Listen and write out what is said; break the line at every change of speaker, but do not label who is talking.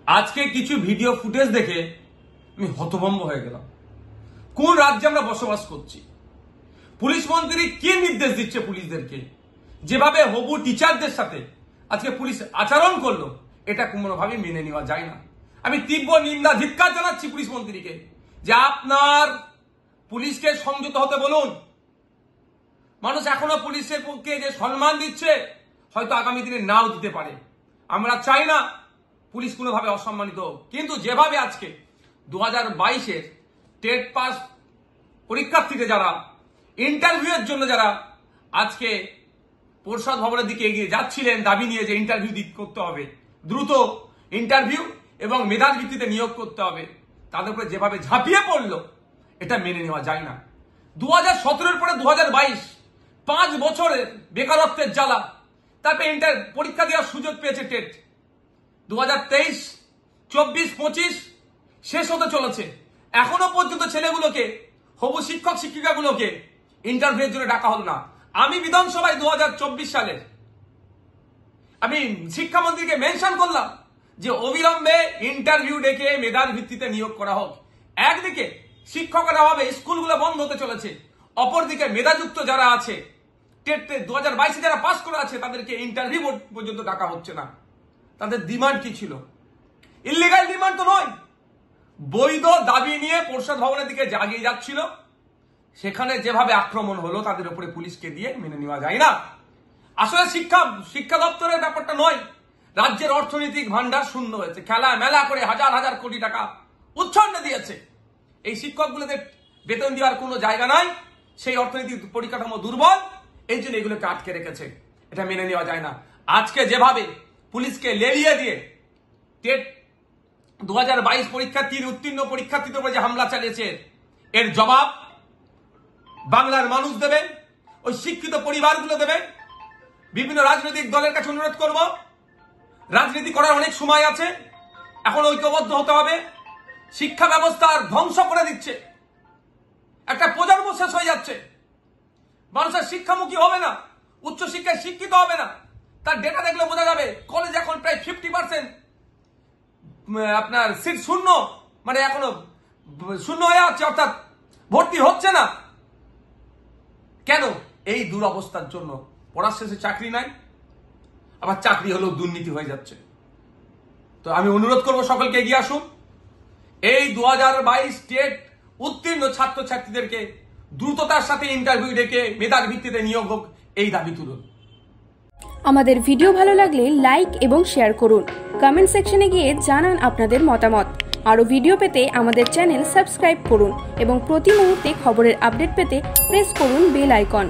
আজকে কিছু video footage দেখে আমি হতভম্ব হয়ে গেলাম। কোন রাজ্যে আমরা বসবাস করছি? পুলিশ মন্ত্রী কি নির্দেশ দিচ্ছে পুলিশদেরকে? যেভাবে হবু টিচারদের সাথে আজকে পুলিশ আচরণ করলো, এটা কোনোভাবেই মেনে নেওয়া যায় না। আমি তীব্র নিন্দা ধিক্কার জানাচ্ছি পুলিশ মন্ত্রীকে, যে আপনার পুলিশকে সংযত হতে বলুন। মানুষ এখনো পুলিশের পক্ষে যে সম্মান দিচ্ছে, হয়তো আগামী দিনে নাও দিতে পারে। আমরা চাই না পুলিশ কোনোভাবে অসম্মানিত হোক, কিন্তু যেভাবে আজকে 2022-এর টেট পাস পরীক্ষার্থীদের যারা ইন্টারভিউয়ের জন্য যারা আজকে পরিষদ ভবনের দিকে এগিয়ে যাচ্ছিলেন দাবি নিয়ে, যে ইন্টারভিউ করতে হবে, দ্রুত ইন্টারভিউ এবং মেধার ভিত্তিতে নিয়োগ করতে হবে, তাদের উপরে যেভাবে ঝাঁপিয়ে পড়লো, এটা মেনে নেওয়া যায় না। 2017-এর পরে 2022, 5 বছরের বেকারত্বের জ্বালা, তারপরে পরীক্ষা দেওয়ার সুযোগ পেয়েছে টেট। 2023, 24, 25 শেষ হতে চলেছে, এখনো পর্যন্ত ছেলেগুলোকে, হবু শিক্ষক শিক্ষিকাগুলোকে ইন্টারভিউর জন্য ডাকা হলো না। আমি বিধানসভায় 2024 সালে আমি শিক্ষামন্ত্রীকে মেনশন করলাম যে অবিলম্বে ইন্টারভিউ ডেকে মেধার ভিত্তিতে নিয়োগ করা হোক। একদিকে শিক্ষকের অভাবে স্কুলগুলো বন্ধ হতে চলেছে, অপরদিকে মেধাযুক্ত যারা আছে টেট 2022-এ যারা পাস করে আছে, তাদেরকে ইন্টারভিউ পর্যন্ত ডাকা হচ্ছে না। তাদের ডিমান্ড কি ছিল? ইলিগাল ডিমান্ড তো নয়, বৈধ দাবি নিয়ে পরিষদ ভবনের দিকে জাগিয়ে যাচ্ছিল। সেখানে যেভাবে আক্রমণ হলো, তাদের উপরে পুলিশকে দিয়ে মেনে নেওয়া যায় না। আসলে শিক্ষা দপ্তরের ব্যাপারটা নয়, রাজ্যের অর্থনৈতিক ভান্ডার শূন্য হয়েছে, খেলা মেলা করে হাজার হাজার কোটি টাকা উচ্ছন্নে দিয়েছে। এই শিক্ষকগুলোদের বেতন দেওয়ার কোনো জায়গা নাই, সেই অর্থনৈতিক পরিকাঠামো দুর্বল, এই জন্য এগুলোকে আটকে রেখেছে। এটা মেনে নেওয়া যায় না। আজকে যেভাবে পুলিশকে লেলিয়ে দিয়ে টেট 2022 পরীক্ষার্থীর উত্তীর্ণ পরীক্ষার্থীদের উপরে যে হামলা চালিয়েছে, এর জবাব বাংলার মানুষ দেবে, ওই শিক্ষিত পরিবারগুলো দেবে। বিভিন্ন রাজনৈতিক দলের কাছে অনুরোধ করব, রাজনীতি করার অনেক সময় আছে, এখন ঐক্যবদ্ধ হতে হবে। শিক্ষা ব্যবস্থার ধ্বংস করে দিচ্ছে, একটা প্রজন্ম শেষ হয়ে যাচ্ছে। মানুষের শিক্ষামুখী হবে না, উচ্চশিক্ষায় শিক্ষিত হবে না। তার ডেটা দেখলে বোঝা যাবে, কলেজ এখন প্রায় 50% আপনার সিট শূন্য, মানে এখনো শূন্য হয়ে আছে, অর্থাৎ ভর্তি হচ্ছে না। কেন? এই দুরবস্থার জন্য। পড়ার শেষে চাকরি নাই, আবার চাকরি হলেও দুর্নীতি হয়ে যাচ্ছে। তো আমি অনুরোধ করবো সকলকে এগিয়ে আসুন, এই 2022 টেট উত্তীর্ণ ছাত্রছাত্রীদেরকে দ্রুততার সাথে ইন্টারভিউ ডেকে মেধার ভিত্তিতে নিয়োগ হোক, এই দাবি তুলুন।
আমাদের ভিডিও ভালো লাগলে লাইক এবং শেয়ার করুন, কমেন্ট সেকশনে গিয়ে জানান আপনাদের মতামত। আরও ভিডিও পেতে আমাদের চ্যানেল সাবস্ক্রাইব করুন এবং প্রতি মুহূর্তে খবরের আপডেট পেতে প্রেস করুন বেল আইকন।